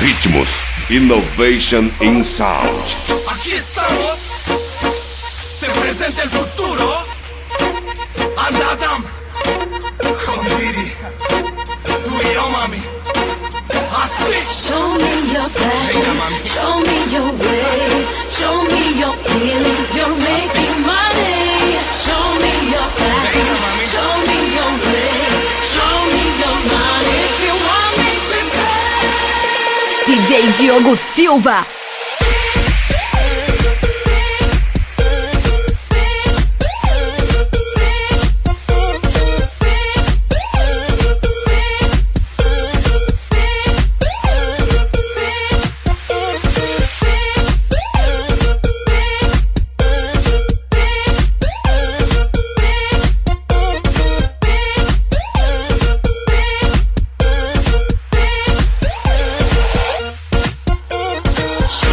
Ritmus, Innovation in Sound. Aquí estamos, te presenta el futuro. Andadam, con Didi, tú y yo, mami. Así. Show me your passion, Venga, mami. show me your way, show me your feelings, you're making money. Show me your passion, Venga, mami. show me your way, show me your money. If you want me to DJ Diogo Silva.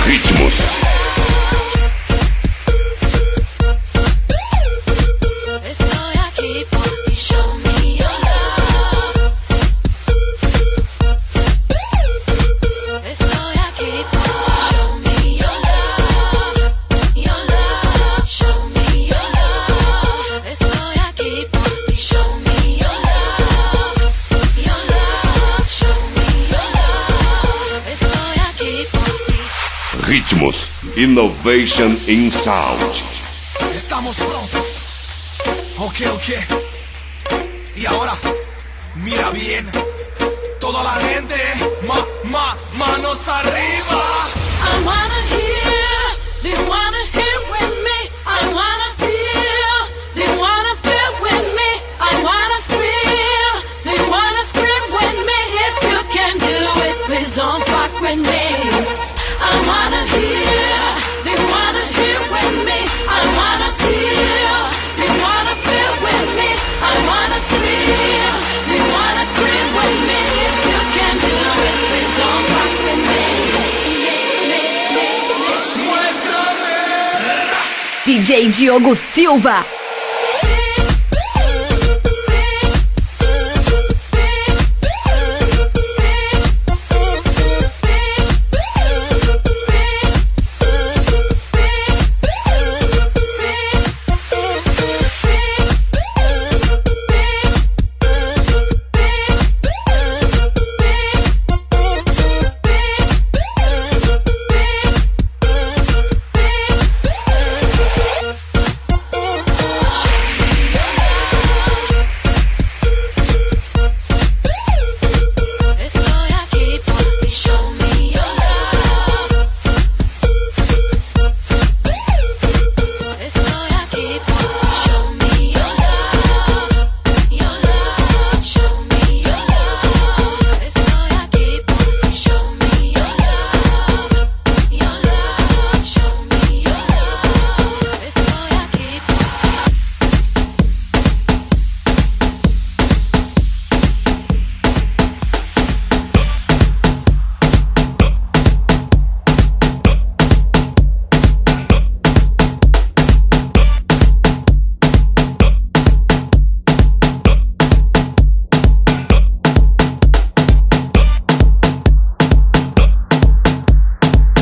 Ritmus, Estoy aquí por ti, show me your love. Estoy aquí por ti, show me your love. Your love, show me your love. Estoy aquí por ti, show me your love. Your love, show me your love. Estoy aquí por ti. Ritmus, Innovation in Sound. Estamos prontos. Ok. Y ahora, mira bien. Toda la gente, manos arriba. I wanna hear, do you wanna hear with me? I wanna feel, do you wanna feel with me? I wanna scream, do you wanna scream with me? If you can do it, please don't fuck with me. I wanna hear, do you wanna hear with me? I wanna feel, do you wanna feel with me? I wanna scream, do you wanna scream with me? If you can do it, please don't fuck with me. Muéstrame. DJ Diogo Silva.